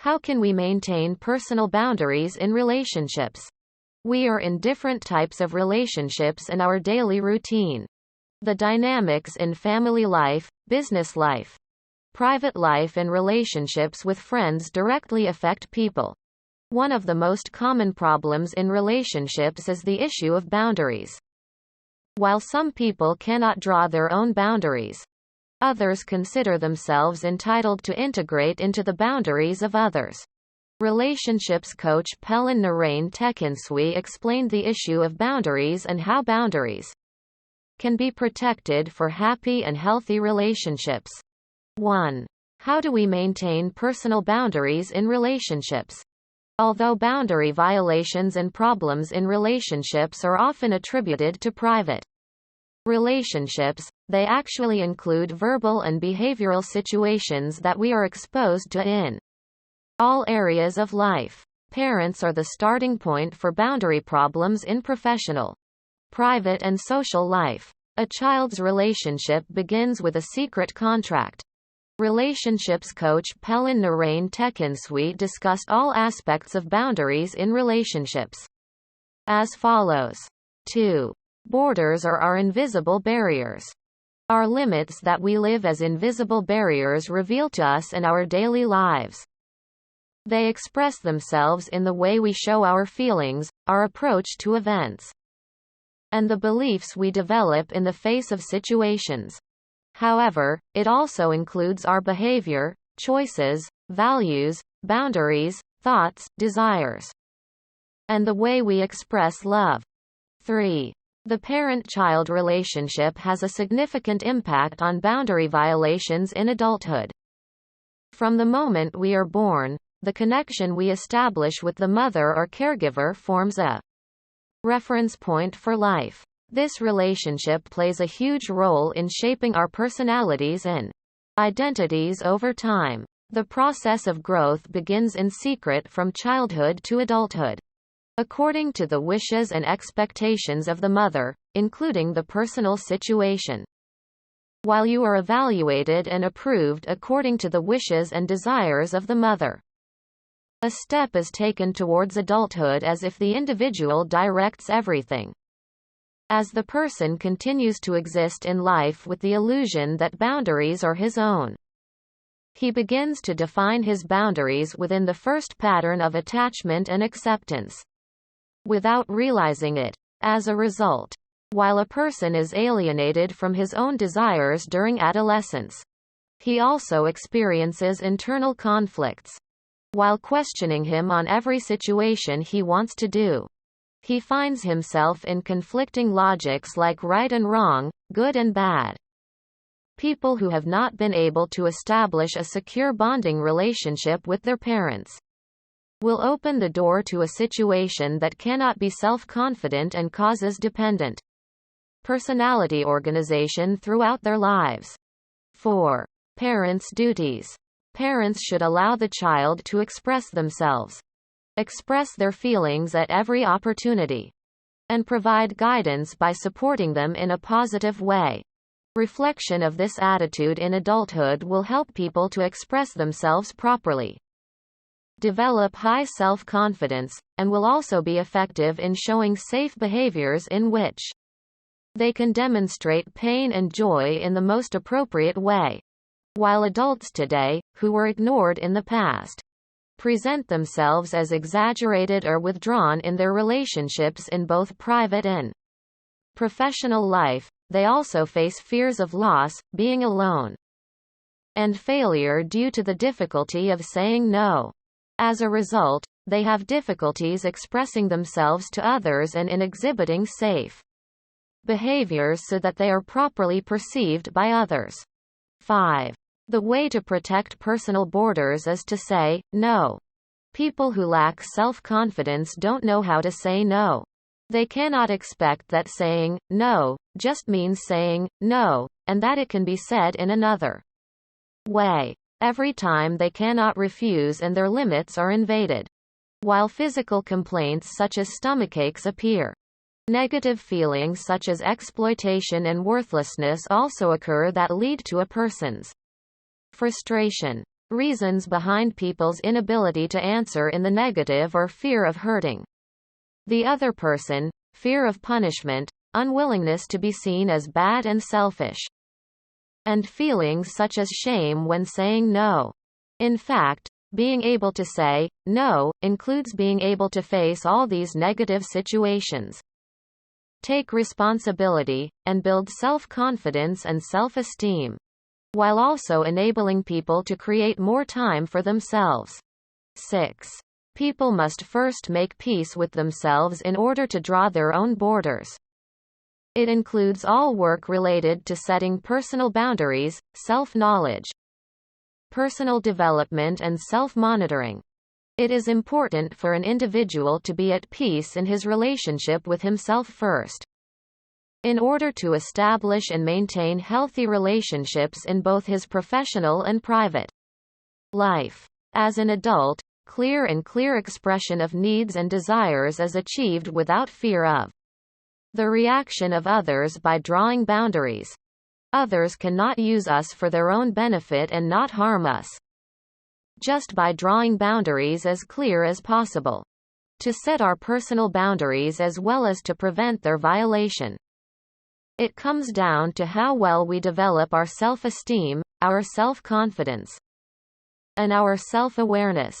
How can we maintain personal boundaries in relationships? We are in different types of relationships in our daily routine. The dynamics in family life, business life, private life, and relationships with friends directly affect people. One of the most common problems in relationships is the issue of boundaries. While some people cannot draw their own boundaries, others consider themselves entitled to integrate into the boundaries of others. Relationships coach Pelin Narain Tekinsui explained the issue of boundaries and how boundaries can be protected for happy and healthy relationships. 1. How do we maintain personal boundaries in relationships? Although boundary violations and problems in relationships are often attributed to private relationships, they actually include verbal and behavioral situations that we are exposed to in all areas of life. Parents are the starting point for boundary problems in professional, private, and social life. A child's relationship begins with a secret contract. Relationships coach Pelin Narain Tekinsui discussed all aspects of boundaries in relationships as follows. 2. Borders are our invisible barriers. Our limits that we live as invisible barriers reveal to us in our daily lives. They express themselves in the way we show our feelings, our approach to events, and the beliefs we develop in the face of situations. However, it also includes our behavior, choices, values, boundaries, thoughts, desires, and the way we express love. 3. The parent-child relationship has a significant impact on boundary violations in adulthood. From the moment we are born, the connection we establish with the mother or caregiver forms a reference point for life. This relationship plays a huge role in shaping our personalities and identities over time. The process of growth begins in secret from childhood to adulthood, according to the wishes and expectations of the mother, including the personal situation. While you are evaluated and approved according to the wishes and desires of the mother, a step is taken towards adulthood as if the individual directs everything. As the person continues to exist in life with the illusion that boundaries are his own, he begins to define his boundaries within the first pattern of attachment and acceptance, without realizing it. As a result, while a person is alienated from his own desires during adolescence, he also experiences internal conflicts. While questioning him on every situation he wants to do, he finds himself in conflicting logics like right and wrong, good and bad. People who have not been able to establish a secure bonding relationship with their parents will open the door to a situation that cannot be self-confident and causes dependent personality organization throughout their lives. 4. Parents' duties. Parents should allow the child to express themselves, express their feelings at every opportunity, and provide guidance by supporting them in a positive way. Reflection of this attitude in adulthood will help people to express themselves properly, develop high self-confidence, and will also be effective in showing safe behaviors in which they can demonstrate pain and joy in the most appropriate way. While adults today, who were ignored in the past, present themselves as exaggerated or withdrawn in their relationships in both private and professional life, they also face fears of loss, being alone, and failure due to the difficulty of saying no. As a result, they have difficulties expressing themselves to others and in exhibiting safe behaviors so that they are properly perceived by others. 5. The way to protect personal borders is to say no. People who lack self-confidence don't know how to say no. They cannot expect that saying no just means saying no, and that it can be said in another way every time they cannot refuse and their limits are invaded. While physical complaints such as stomachaches appear, negative feelings such as exploitation and worthlessness also occur that lead to a person's frustration. Reasons behind people's inability to answer in the negative or fear of hurting the other person, fear of punishment, unwillingness to be seen as bad and selfish, and feelings such as shame when saying no. In fact, being able to say no includes being able to face all these negative situations, take responsibility, and build self-confidence and self-esteem, while also enabling people to create more time for themselves. 6. People must first make peace with themselves in order to draw their own borders. It includes all work related to setting personal boundaries, self-knowledge, personal development and self-monitoring. It is important for an individual to be at peace in his relationship with himself first, in order to establish and maintain healthy relationships in both his professional and private life. As an adult, clear expression of needs and desires is achieved without fear of the reaction of others by drawing boundaries. Others cannot use us for their own benefit and not harm us, just by drawing boundaries as clear as possible, to set our personal boundaries as well as to prevent their violation. It comes down to how well we develop our self-esteem, our self-confidence, and our self-awareness.